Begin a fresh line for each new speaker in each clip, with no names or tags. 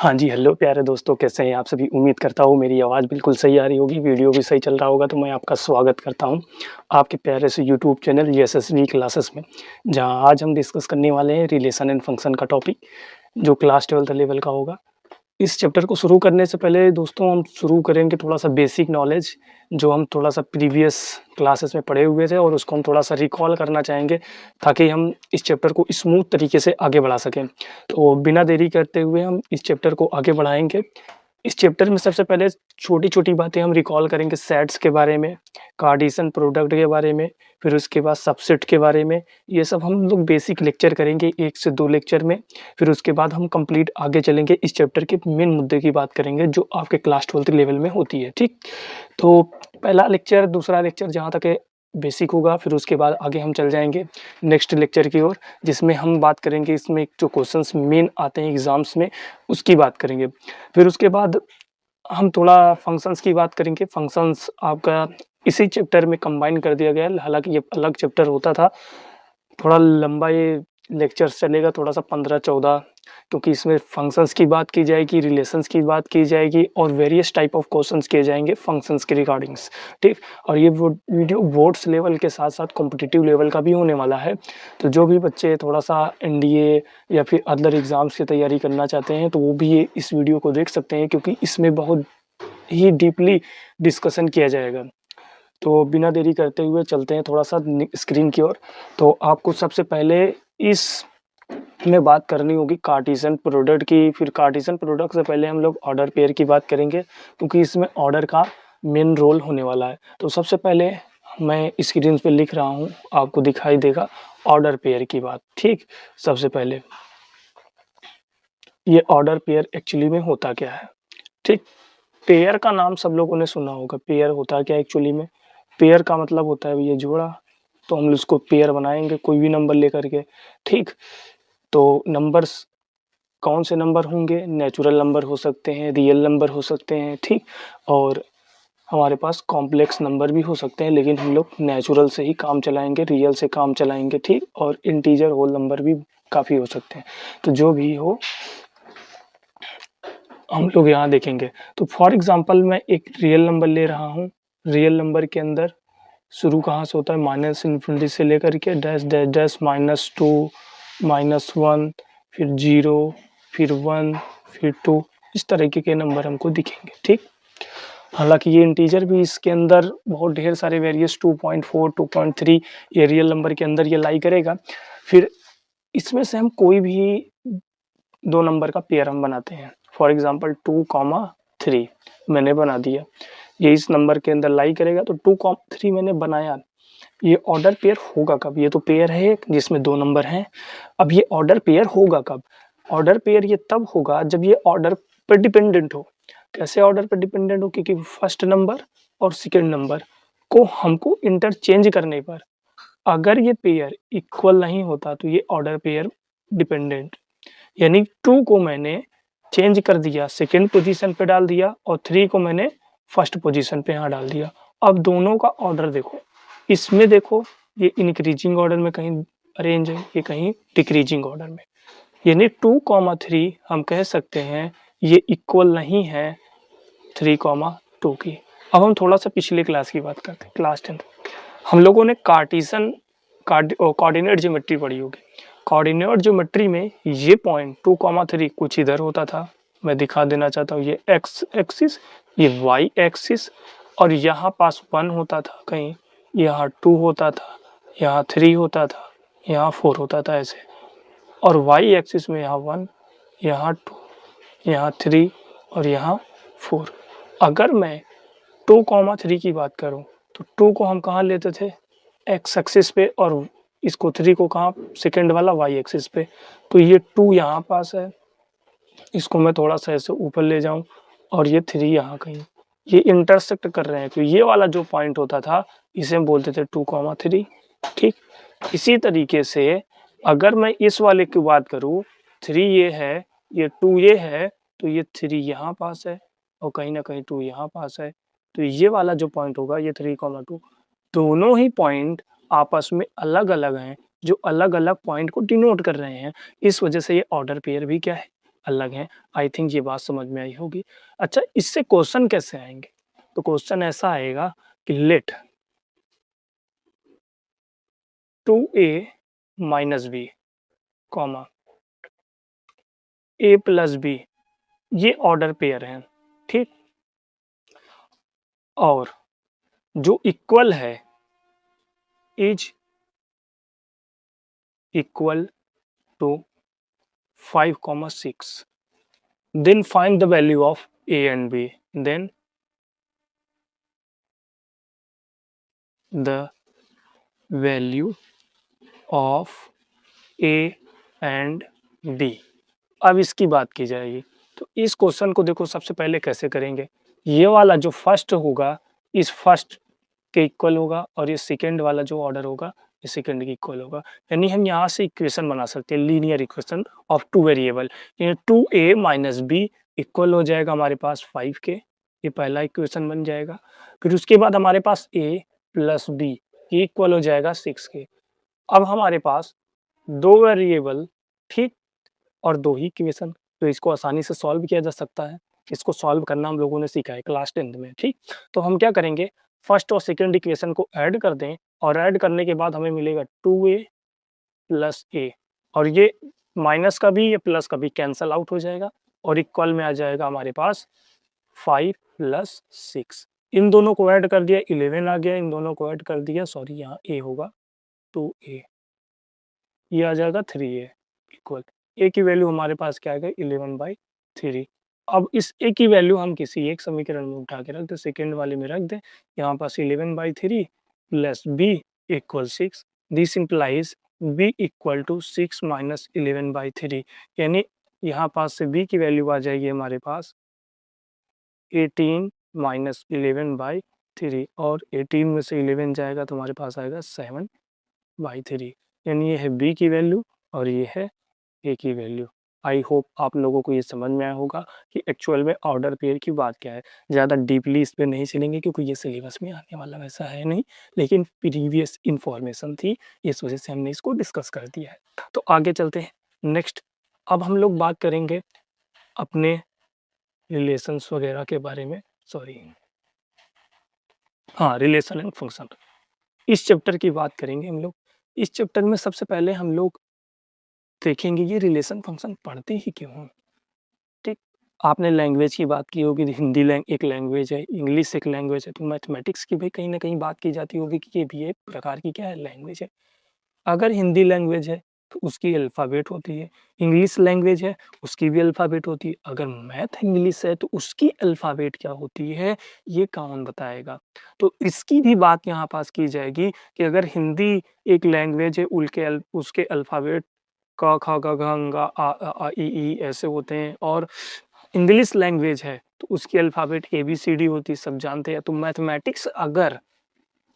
हाँ जी, हेलो प्यारे दोस्तों, कैसे हैं आप सभी? उम्मीद करता हूँ मेरी आवाज़ बिल्कुल सही आ रही होगी, वीडियो भी सही चल रहा होगा, तो मैं आपका स्वागत करता हूँ, आपके प्यारे से यूट्यूब चैनल यशस्वी क्लासेस में। जहाँ आज हम डिस्कस करने वाले हैं रिलेशन एंड फंक्शन का टॉपिक, जो क्लास 12th लेवल का होगा। इस चैप्टर को शुरू करने से पहले दोस्तों हम शुरू करेंगे थोड़ा-सा बेसिक नॉलेज, जो हम थोड़ा-सा प्रीवियस क्लासेस में पढ़े हुए थे और उसको हम थोड़ा-सा रिकॉल करना चाहेंगे, ताकि हम इस चैप्टर को स्मूथ तरीके से आगे बढ़ा सकें। तो बिना देरी करते हुए हम इस चैप्टर को आगे बढ़ाएँगे। इस चैप्टर में सबसे पहले छोटी-छोटी बातें हम रिकॉल करेंगे सेट्स के बारे में, कार्टेशियन प्रोडक्ट के बारे में, फिर उसके बाद सबसेट के बारे में। ये सब हम लोग बेसिक लेक्चर करेंगे 1 से 2 लेक्चर में। फिर उसके बाद हम कंप्लीट आगे चलेंगे, इस चैप्टर के मेन मुद्दे की बात करेंगे जो आपके क्लास 12th लेवल में होती है, ठीक? तो पहला लेक्चर, दूसरा लेक्चर जहाँ तक है बेसिक होगा, फिर उसके बाद आगे हम चल जाएँगे नेक्स्ट लेक्चर की ओर, जिसमें हम बात करेंगे इसमें जो क्वेश्चंस मेन आते हैं एग्ज़ाम्स में, उसकी बात करेंगे। फिर उसके बाद हम थोड़ा फंक्शंस की बात करेंगे। फंक्शंस आपका इसी चैप्टर में कंबाइन कर दिया गया है, हालाँकि ये अलग चैप्टर होता था। थोड़ा लंबा ये लेक्चर्स चलेगा, थोड़ा-सा 15-14, क्योंकि इसमें फंक्शंस की बात की जाएगी, रिलेशंस की बात की जाएगी और वेरियस टाइप ऑफ क्वेश्चंस किए जाएँगे फंक्शंस के रिगार्डिंग्स, ठीक? और ये वीडियो बोर्ड्स लेवल के साथ-साथ कॉम्पिटिटिव लेवल का भी होने वाला है। तो जो भी बच्चे थोड़ा-सा एनडीए या फिर अदर एग्ज़ाम्स की तैयारी करना चाहते हैं, तो वो भी ये इस वीडियो को देख सकते हैं, क्योंकि इसमें बहुत ही डीपली डिस्कशन किया जाएगा। तो बिना देरी करते हुए चलते हैं थोड़ा-सा स्क्रीन की ओर। तो आपको सबसे पहले इस में बात करनी होगी कार्टेशियन प्रोडक्ट की, फिर कार्टेशियन प्रोडक्ट से पहले हम लोग ऑर्डर पेयर की बात करेंगे, क्योंकि इसमें ऑर्डर का मेन रोल होने वाला है। तो सबसे पहले मैं स्क्रीन पे लिख रहा हूँ, आपको दिखाई देगा ऑर्डर पेयर की बात, ठीक? सबसे पहले ये ऑर्डर पेयर एक्चुअली में होता क्या है, ठीक? पेयर का नाम सब लोगों ने सुना होगा, पेयर होता क्या है एक्चुअली में? पेयर का मतलब होता है भैया जोड़ा, तो हम उसको पेयर बनाएँगे कोई भी नंबर लेकर के, ठीक? तो नंबर्स कौन से नंबर होंगे? नेचुरल नंबर हो सकते हैं, रियल नंबर हो सकते हैं, ठीक? और हमारे पास कॉम्प्लेक्स नंबर भी हो सकते हैं, लेकिन हम लोग नेचुरल से ही काम चलाएँगे, रियल से काम चलाएँगे, ठीक? और इंटीजर होल नंबर भी काफ़ी हो सकते हैं। तो जो भी हो, हम लोग यहाँ देखेंगे। तो फॉर एग्ज़ाम्पल मैं एक रियल नंबर ले रहा हूँ, रियल नंबर के अंदर शुरू कहाँ से होता है? माइनस इन्फिनिटी से लेकर के डैश डैश डैश -2 -1 फिर 0 फिर 1 फिर 2, इस तरीके के नंबर हमको दिखेंगे, ठीक? हालाँकि ये इंटीजर भी इसके अंदर बहुत ढेर सारे वेरियस 2.4, 2.3 ये रियल नंबर के अंदर ये लाई करेगा। फिर इसमें से हम कोई भी 2 नंबर का पेयर हम बनाते हैं। फॉर एग्ज़ाम्पल 2, 3 मैंने बना दिया। ये इस नंबर के अंदर लाई करेगा, तो 2, 3 मैंने बनाया। ये ऑर्डर पेयर होगा कब? ये तो पेयर है एक जिसमें 2 नंबर हैं। अब ये ऑर्डर पेयर होगा कब? ऑर्डर पेयर ये तब होगा जब ये ऑर्डर पे डिपेंडेंट हो। कैसे ऑर्डर पे डिपेंडेंट हो? क्योंकि फर्स्ट नंबर और सेकंड नंबर को हमको इंटरचेंज करने पर अगर ये पेयर इक्वल नहीं होता, तो ये ऑर्डर पेयर डिपेंडेंट, यानी 2 को मैंने चेंज कर दिया, सेकंड पोज़ीशन पे डाल दिया और 3 को मैंने फर्स्ट पोज़ीशन पे यहाँ डाल दिया। अब दोनों का ऑर्डर देखो, इसमें देखो ये इंक्रीजिंग ऑर्डर में कहीं अरेंज है, ये कहीं डिक्रीजिंग ऑर्डर में। यानी 2, 3 हम कह सकते हैं ये इक्वल नहीं है 3, 2 की। अब हम थोड़ा-सा पिछले क्लास की बात करते हैं, क्लास 10th। हम लोगों ने कार्टेशियन कोऑर्डिनेट ज्योमेट्री पढ़ी होगी। कोऑर्डिनेट ज्योमेट्री में ये पॉइंट 2, 3 कुछ इधर होता था। मैं दिखा देना चाहता हूँ, ये एक्स एक्सिस, ये वाई एक्सिस और यहाँ पास 1 होता था कहीं, यहाँ 2 होता था, यहाँ 3 होता था, यहाँ 4 होता था ऐसे। और वाई एक्सिस में यहाँ 1, यहाँ 2, यहाँ 3 और यहाँ 4। अगर मैं 2, 3 की बात करूँ, तो 2 को हम कहाँ लेते थे? एक्स एक्सिस पे और इसको 3 को कहाँ? सेकंड वाला वाई एक्सिस पे। तो ये 2 यहाँ पास है, इसको मैं थोड़ा-सा ऐसे ऊपर ले जाऊँ और ये 3 यहाँ कहीं। ये इंटरसेक्ट कर रहे हैं, तो ये वाला जो पॉइंट होता था, इसे हम बोलते थे 2, 3, ठीक? इसी तरीके से अगर मैं इस वाले की बात करूँ, 3 ये है, ये 2 ये है, तो ये 3 यहाँ पास है और कहीं न कहीं 2 यहाँ पास है। तो ये वाला जो पॉइंट होगा, ये 3, 2 दोनों ही पॉइंट आपस में अलग-अलग हैं, जो अलग-अलग पॉइंट को डिनोट कर रहे हैं। इस वजह से ये ऑर्डर पेयर भी क्या है? अलग हैं। आई थिंक ये बात समझ में आई होगी। अच्छा, इससे क्वेश्चन कैसे आएँगे? तो क्वेश्चन ऐसा आएगा कि let 2a minus b, comma a plus b, ये ऑर्डर पेयर हैं, ठीक? और जो इक्वल है is equal to 5, 6, then find the value of a and b, then the value of a and b। अब इसकी बात की जाएगी। तो इस क्वेश्चन को देखो सबसे पहले कैसे करेंगे। ये वाला जो फर्स्ट होगा इस फर्स्ट के इक्वल होगा और ये सेकंड वाला जो ऑर्डर होगा ये सेकंड के इक्वल होगा। यानी हम यहाँ से इक्वेशन बना सकते हैं, linear equation of two variable. यानी 2a माइनस बी इक्वल हो जाएगा हमारे पास 5 के, ये पहला इक्वेशन बन जाएगा। फिर उसके बाद हमारे पास a प्लस बी ये इक्वल हो जाएगा 6 के। अब हमारे पास दो वेरिएबल, ठीक, और दो ही इक्वेशन, तो इसको आसानी से सॉल्व किया जा सकता है। इसको सॉल्व करना हम लोगों ने सीखा है क्लास 10th में, ठीक। तो हम क्या करेंगे, फर्स्ट और सेकंड इक्वेशन को ऐड कर दें और ऐड करने के बाद हमें मिलेगा 2a प्लस ए, और ये माइनस का भी ये प्लस का भी कैंसल आउट हो जाएगा और इक्वल में आ जाएगा हमारे पास 5 प्लस 6। इन दोनों को ऐड कर दिया 11 आ गया, इन दोनों को ऐड कर दिया, सॉरी यहाँ a होगा 2a, ये आ जाएगा 3a इक्वल a की वैल्यू हमारे पास क्या आएगा 11/3। अब इस a की वैल्यू हम किसी एक समीकरण में उठा के रख दे, सेकेंड वाले में रख दे, यहाँ पास 11/3 plus b equal 6, this implies b equal to 6 minus 11/3, यानी यहाँ पास से b की वैल्यू आ जाएगी हमारे पास 18 माइनस 11/3, और 18 में से 11 जाएगा तो हमारे पास आएगा 7/3, यानी ये है b की वैल्यू और ये है a की वैल्यू। आई होप आप लोगों को ये समझ में आया होगा कि एक्चुअल में ऑर्डर पेयर की बात क्या है। ज़्यादा डीपली इस पे नहीं चलेंगे क्योंकि ये सिलेबस में आने वाला वैसा है नहीं, लेकिन प्रीवियस इंफॉर्मेशन थी, इस वजह से हमने इसको डिस्कस कर दिया है। तो आगे चलते हैं नेक्स्ट। अब हम लोग बात करेंगे अपने रिलेशंस वगैरह के बारे में, सॉरी हाँ, रिलेशन एंड फंक्शन। इस चैप्टर की बात करेंगे हम लोग। इस चैप्टर में सबसे पहले हम लोग देखेंगे ये रिलेशन फंक्शन पढ़ते ही क्यों हैं, ठीक। आपने लैंग्वेज की बात की होगी, हिंदी एक लैंग्वेज है, इंग्लिश एक लैंग्वेज है, तो मैथमेटिक्स की भी कहीं ना कहीं बात की जाती होगी कि ये भी एक प्रकार की क्या है, लैंग्वेज है। अगर हिंदी लैंग्वेज है तो उसकी अल्फ़ाबेट होती है, इंग्लिश लैंग्वेज है उसकी भी अल्फ़ाबेट होती है, अगर मैथ इंग्लिश है तो उसकी अल्फ़ाबेट क्या होती है, ये कौन बताएगा। तो इसकी भी बात यहाँ पास की जाएगी कि अगर हिंदी एक लैंग्वेज है उसके अल्फ़ाबेट क ख ग घ ङ ई ऐसे होते हैं, और इंग्लिश लैंग्वेज है तो उसकी अल्फ़ाबेट ABCD होती है, सब जानते हैं। तो मैथमेटिक्स अगर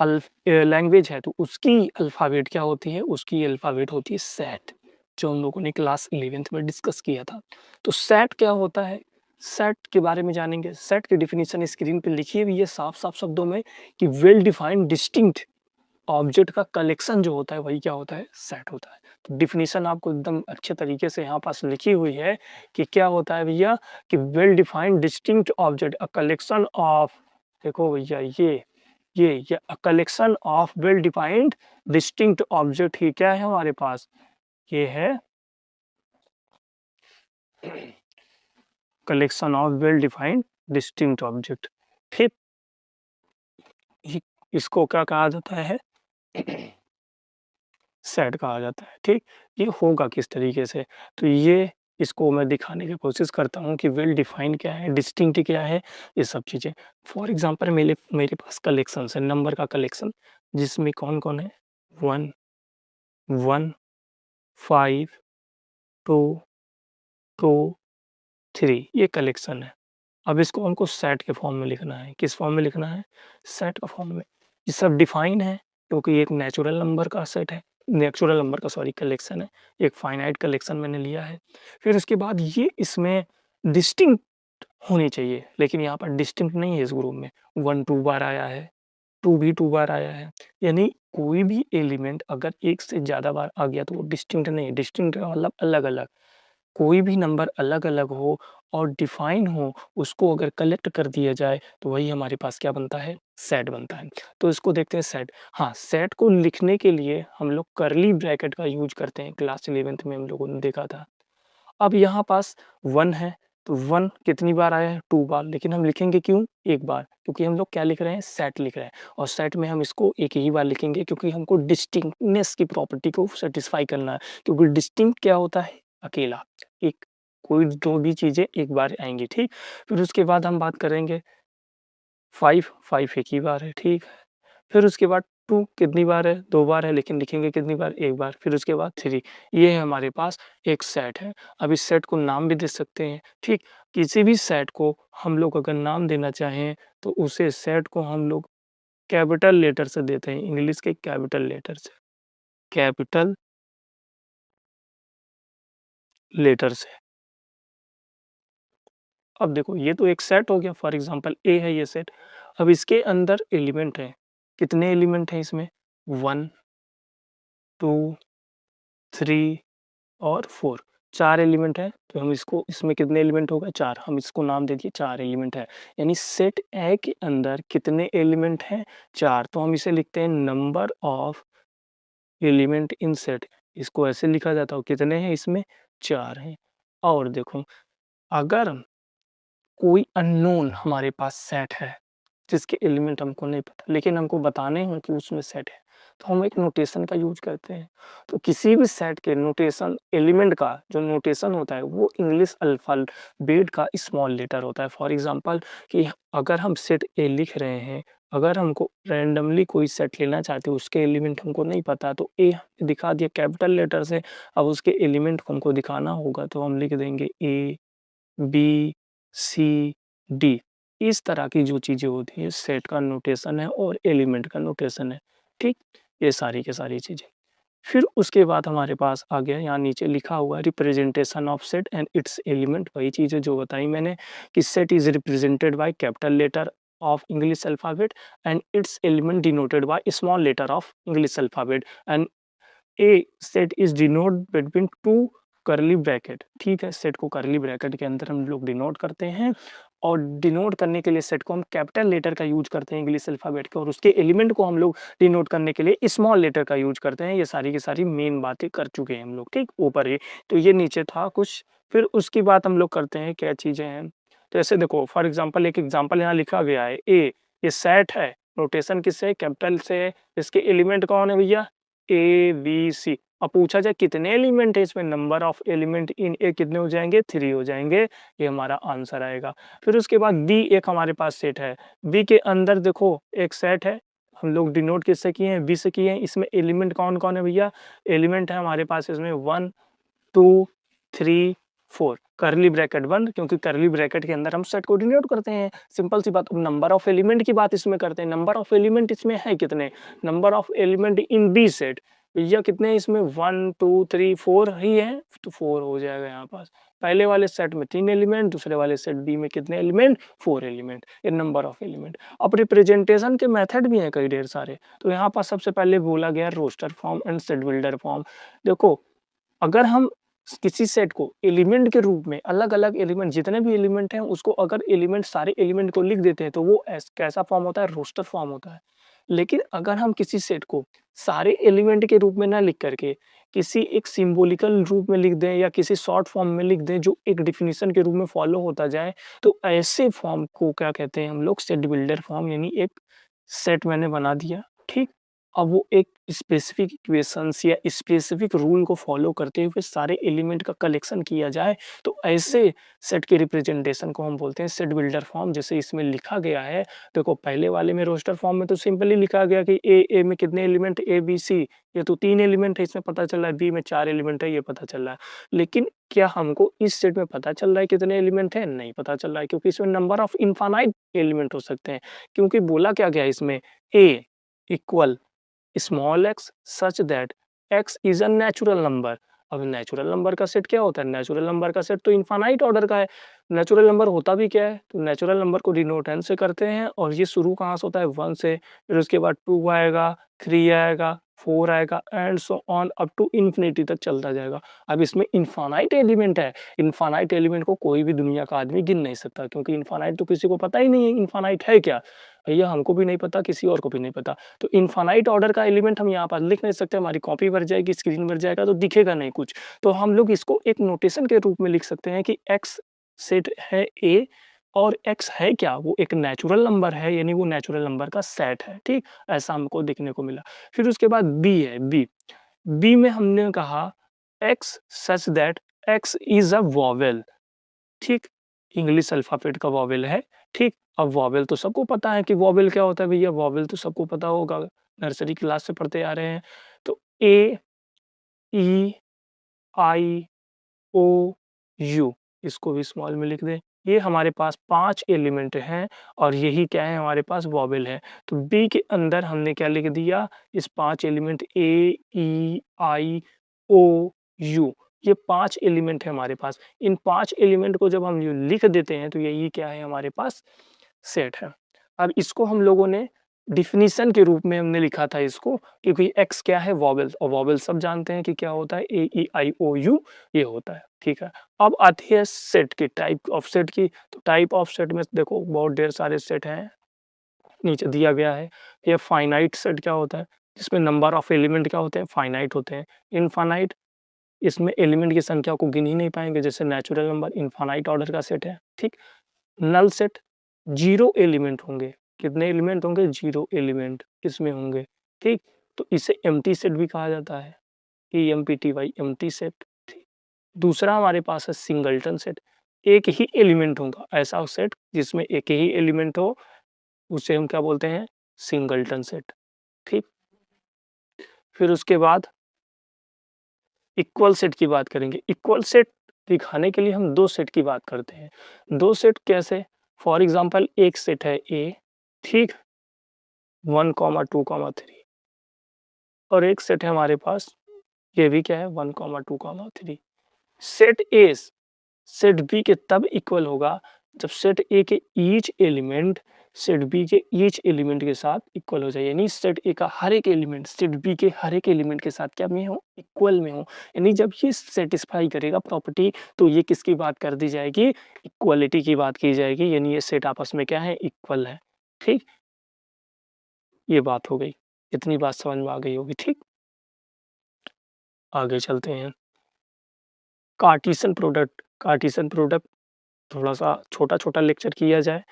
लैंग्वेज है तो उसकी अल्फ़ाबेट क्या होती है, उसकी अल्फ़ाबेट होती है सेट, जो हम लोगों ने क्लास 11th में डिस्कस किया था। तो सेट क्या होता है, सेट के बारे में जानेंगे। सेट की डिफिनीशन स्क्रीन पे लिखी हुई है साफ साफ शब्दों में कि वेल डिफाइंड डिस्टिंक्ट ऑब्जेक्ट का कलेक्शन जो होता है वही क्या होता है, सेट होता है। तो डिफिनीशन आपको एकदम अच्छे तरीके से यहाँ पास लिखी हुई है कि क्या होता है भैया, कि well defined distinct object a collection of, देखो भैया ये a collection of well defined distinct object ही क्या है हमारे पास, ये है collection of well defined distinct object, ठीक। इसको क्या कहा जाता है, सेट कहा जाता है, ठीक। ये होगा किस तरीके से, तो ये इसको मैं दिखाने की कोशिश करता हूँ कि वेल डिफाइंड क्या है, डिस्टिंक्ट क्या है, ये सब चीज़ें। फॉर एग्जांपल मेरे मेरे पास कलेक्शन है, नंबर का कलेक्शन, जिसमें कौन कौन है, 1 1 5 2 2 3, ये कलेक्शन है। अब इसको हमको सेट के फॉर्म में लिखना है, किस फॉर्म में लिखना है, सेट का फॉर्म में। ये सब डिफाइन है क्योंकि ये एक नेचुरल नंबर का सेट है, नेचुरल नंबर का सॉरी कलेक्शन है, एक फाइनाइट कलेक्शन मैंने लिया है। फिर उसके बाद ये इसमें डिस्टिंक्ट होनी चाहिए, लेकिन यहाँ पर डिस्टिंक्ट नहीं है इस ग्रुप में, 1 2 बार आया है, 2 भी 2 बार आया है, यानी कोई भी एलिमेंट अगर एक से ज़्यादा बार आ गया तो वो डिस्टिंक्ट नहीं है। डिस्टिंक्ट का मतलब अलग अलग, कोई भी नंबर अलग-अलग हो और डिफाइन हो, उसको अगर कलेक्ट कर दिया जाए, तो वही हमारे पास क्या बनता है? सेट बनता है। तो इसको देखते हैं सेट। हाँ, सेट को लिखने के लिए हम लोग कर्ली ब्रैकेट का यूज़ करते हैं, क्लास 11th में हम लोगों ने देखा था। अब यहाँ पास 1 है, तो 1 कितनी बार आया है? 2 बार, लेकिन हम लिखेंगे क्यों? 1 बार, क्योंकि हम लोग क्या लिख रहे हैं? सेट लिख रहे हैं और सेट में हम इसको एक ही बार लिखेंगे क्योंकि हमको डिस्टिंक्टनेस की प्रॉपर्टी को सैटिस्फाई करना है, क्योंकि डिस्टिंक्ट क्या होता है? अकेला, एक कोई जो भी चीज़ें एक बार आएँगी, ठीक? फिर उसके बाद हम बात करेंगे 5, 5 एक ही बार है, ठीक? फिर उसके बाद 2 कितनी बार है? 2 बार है, लेकिन लिखेंगे कितनी बार? 1 बार। फिर उसके बाद 3, ये है हमारे पास एक सेट है। अब इस सेट को नाम भी दे सकते हैं, ठीक? किसी भी सेट को हम लोग अगर नाम देना चाहें, तो उसे सेट को हम लोग कैपिटल लेटर से देते हैं, इंग्लिश के कैपिटल लेटर से, कैपिटल लेटर से। अब देखो ये तो एक सेट हो गया, फॉर एग्ज़ाम्पल ए है ये सेट। अब इसके अंदर एलिमेंट हैं, कितने एलिमेंट हैं इसमें? 1, 2, 3 और 4, 4 एलिमेंट है, तो हम इसको इसमें कितने एलिमेंट हो गए? 4, हम इसको नाम दे दिए 4 एलिमेंट है। यानी सेट ए के अंदर कितने एलिमेंट हैं? 4, तो हम इसे लिखते हैं number of element in set. इसको ऐसे लिखा जाता है, कितने हैं इसमें? 4 हैं। और देखो, अगर कोई अननोन हमारे पास सेट है, जिसके एलिमेंट हमको नहीं पता, लेकिन हमको बताने हैं कि उसमें सेट है, तो हम एक नोटेशन का यूज़ करते हैं। तो किसी भी सेट के नोटेशन एलिमेंट का जो नोटेशन होता है, वो इंग्लिश अल्फ़ाबेट का स्मॉल लेटर होता है। फॉर एग्ज़ाम्पल कि अगर हम सेट ए लिख रहे हैं, अगर हमको रैंडमली कोई सेट लेना चाहते हैं, उसके एलिमेंट हमको नहीं पता, तो ए दिखा दिया कैपिटल लेटर से। अब उसके एलिमेंट को हमको दिखाना होगा, तो हम लिख देंगे ए, बी, सी, डी। इस तरह की जो चीज़ें होती हैं, सेट का नोटेशन है और एलिमेंट का नोटेशन है, ठीक? ये सारी की सारी चीज़ें। फिर उसके बाद हमारे पास आ गया, यहाँ नीचे लिखा हुआ है representation of set and its element. वही चीज़ें जो बताई मैंने कि set is represented by capital letter of English alphabet and its element denoted by small letter of English alphabet and a set is denote between two curly bracket. ठीक है, set को करली ब्रैकेट के अंदर हम लोग डिनोट करते हैं और डिनोट करने के लिए सेट को हम कैपिटल लेटर का यूज करते हैं इंग्लिश अल्फाबेट के, और उसके एलिमेंट को हम लोग डिनोट करने के लिए स्मॉल लेटर का यूज करते हैं। ये सारी की सारी मेन बातें कर चुके हैं हम लोग, ठीक, ऊपर ही। तो ये नीचे था कुछ। फिर उसकी बात हम लोग करते हैं, क्या चीजें हैं। तो ऐसे देखो, फॉर एग्जाम्पल एक एग्जाम्पल यहाँ लिखा गया है, ए, ये सेट है, नोटेशन किससे? कैपिटल से है। इसके एलिमेंट कौन है भैया? A B C. अब पूछा जाए कितने एलिमेंट है इसमें, number of element in A कितने हो जाएंगे? 3 हो जाएंगे। ये हमारा आंसर आएगा। फिर उसके बाद बी एक हमारे पास सेट है। बी के अंदर देखो एक सेट है, हम लोग डिनोट किससे किए हैं? बी से किए हैं। इसमें एलिमेंट कौन कौन है भैया? एलिमेंट है हमारे पास इसमें 1, 2, 3, 4। करली ब्रैकेट बंद, क्योंकि करली ब्रैकेट के अंदर हम सेट को डिनोट करते हैं। सिंपल सी बात। अब नंबर ऑफ एलिमेंट की बात इसमें करते हैं। नंबर ऑफ एलिमेंट इसमें है कितने? Number of element in B set भैया कितने हैं इसमें? 1, 2, 3, 4 ही है, तो 4 हो जाएगा यहाँ पास। पहले वाले सेट में 3 एलिमेंट, दूसरे वाले सेट बी में कितने एलिमेंट? 4 एलिमेंट। ये नंबर ऑफ एलिमेंट। अब रिप्रेजेंटेशन के मेथड भी हैं कई ढेर सारे। तो यहाँ पास सबसे पहले बोला गया roster form and set builder form. देखो, अगर हम किसी सेट को एलिमेंट के रूप में, अलग-अलग एलिमेंट जितने भी एलिमेंट हैं उसको अगर एलिमेंट सारे एलिमेंट को लिख देते हैं, तो वो कैसा फॉर्म होता है? रोस्टर फॉर्म होता है। लेकिन अगर हम किसी सेट को सारे एलिमेंट के रूप में ना लिख करके किसी एक सिंबॉलिकल रूप में लिख दें या किसी शॉर्ट फॉर्म में लिख दें जो एक डेफिनेशन के रूप में फॉलो होता जाए, तो ऐसे फॉर्म को क्या कहते हैं हम लोग? Set builder form. यानी एक सेट मैंने बना दिया, ठीक? अब वो एक स्पेसिफिक इक्वेशंस या स्पेसिफिक रूल को फॉलो करते हुए सारे एलिमेंट का कलेक्शन किया जाए, तो ऐसे सेट के रिप्रेजेंटेशन को हम बोलते हैं सेट बिल्डर फॉर्म। जैसे इसमें लिखा गया है, देखो पहले वाले में रोस्टर फॉर्म में तो सिंपली लिखा गया कि ए में कितने एलिमेंट? ए बी सी, ये तो 3 एलिमेंट है इसमें पता चल रहा है, बी में 4 एलिमेंट है ये पता चल रहा है। लेकिन क्या हमको इस सेट में पता चल रहा है कितने एलिमेंट है? नहीं पता चल रहा है, क्योंकि इसमें नंबर ऑफ इनफाइनाइट एलिमेंट हो सकते हैं। क्योंकि बोला क्या गया इसमें? A equal small x such that x is a natural number. अब नेचुरल नंबर का सेट क्या होता है? नेचुरल नंबर का सेट तो इनफाइनाइट ऑर्डर का है। नेचुरल नंबर होता भी क्या है? तो नेचुरल नंबर को डिनोट n से करते हैं, और ये शुरू कहाँ से होता है? 1 से। फिर उसके बाद 2 आएगा, 3 आएगा, 4 आएगा and so on up to infinity तक चलता जाएगा। अब इसमें इनफाइनाइट एलिमेंट है, इनफाइनाइट एलिमेंट को कोई भी दुनिया का आदमी गिन नहीं सकता, क्योंकि इनफाइनाइट तो किसी को पता ही नहीं है इनफाइनाइट है क्या। भैया हमको भी नहीं पता, किसी और को भी नहीं पता। तो इनफाइनाइट ऑर्डर का एलिमेंट हम यहाँ पर लिख नहीं सकते, हमारी कॉपी भर जाएगी, स्क्रीन भर जाएगा तो दिखेगा नहीं कुछ। तो हम लोग इसको एक नोटेशन के रूप में लिख सकते हैं कि एक्स सेट है ए, और x है क्या, वो एक नेचुरल नंबर है, यानी वो नेचुरल नंबर का सेट है। ठीक, ऐसा हमको देखने को मिला। फिर उसके बाद b है, b में हमने कहा x such that x is a vowel. ठीक, इंग्लिश अल्फाबेट का वॉवेल है। ठीक, अब वॉवेल तो सबको पता है कि वॉवेल क्या होता है भैया, वॉवेल तो सबको पता होगा, नर्सरी क्लास से पढ़ते आ रहे हैं। तो ए ई आई ओ यू, इसको भी स्मॉल में लिख दें। ये हमारे पास 5 एलिमेंट हैं और यही क्या है, हमारे पास वॉवेल है। तो बी के अंदर हमने क्या लिख दिया, इस 5 element A E I O you, ये 5 एलिमेंट है हमारे पास। इन 5 एलिमेंट को जब हम लिख देते हैं तो यही क्या है, हमारे पास सेट है। अब इसको हम लोगों ने डिफिनीशन के रूप में हमने लिखा था इसको, क्योंकि एक्स क्या है, वॉवेल, और वॉवेल सब जानते हैं कि क्या होता है, ए ई आई ओ यू, ये होता है। ठीक है, अब आती है सेट की, टाइप ऑफ सेट की। तो टाइप ऑफ सेट में देखो बहुत ढेर सारे सेट हैं, नीचे दिया गया है। ये फाइनाइट सेट क्या होता है, जिसमें नंबर ऑफ एलिमेंट क्या होते हैं, फाइनाइट होते हैं। इनफाइनाइट, इसमें एलिमेंट की संख्या को गिन ही नहीं पाएंगे, जैसे नेचुरल नंबर, इनफाइनाइट ऑर्डर का सेट है। ठीक, नल सेट, 0 एलिमेंट होंगे। कितने एलिमेंट होंगे, 0 एलिमेंट इसमें होंगे। ठीक, तो इसे एम्प्टी सेट भी कहा जाता है, EMPTY, एम्प्टी सेट। ठीक, दूसरा हमारे पास है सिंगलटन सेट, एक ही एलिमेंट होगा, ऐसा सेट जिसमें एक ही एलिमेंट हो, उसे हम क्या बोलते हैं, सिंगलटन सेट। ठीक, फिर उसके बाद इक्वल सेट की बात करेंगे। इक्वल सेट दिखाने के लिए हम 2 सेट की बात करते हैं। 2 सेट कैसे, फॉर एग्जांपल एक सेट है ए, ठीक, 1, 2, 3, और एक सेट है हमारे पास, ये भी क्या है, 1, 2, 3। सेट ए सेट बी के तब इक्वल होगा जब सेट ए के ईच एलिमेंट सेट बी के ईच एलिमेंट के साथ इक्वल हो जाए, यानी सेट ए का हर एक एलिमेंट सेट बी के हर एक एलिमेंट के साथ क्या में हो, इक्वल में हो। यानी जब ये सेटिस्फाई करेगा प्रॉपर्टी, तो ये किसकी बात कर दी जाएगी, इक्वलिटी की बात की जाएगी, यानी ये सेट आपस में क्या है, इक्वल है। ठीक, ये बात हो गई, इतनी बात समझ में आ गई होगी। ठीक, आगे चलते हैं। कार्टीशन प्रोडक्ट थोड़ा सा छोटा छोटा लेक्चर किया जाए,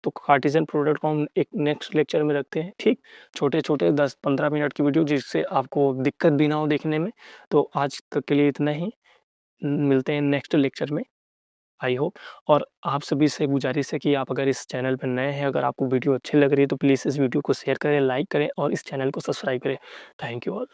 तो कार्टीजन प्रोडक्ट को हम एक नेक्स्ट लेक्चर में रखते हैं। ठीक, छोटे छोटे 10-15 मिनट की वीडियो, जिससे आपको दिक्कत भी ना हो देखने में। तो आज तक के लिए इतना ही, मिलते हैं नेक्स्ट लेक्चर में, आई होप। और आप सभी से गुजारिश है कि आप अगर इस चैनल पर नए हैं, अगर आपको वीडियो अच्छी लग रही है तो प्लीज़ इस वीडियो को शेयर करें, लाइक करें और इस चैनल को सब्सक्राइब करें। Thank you all.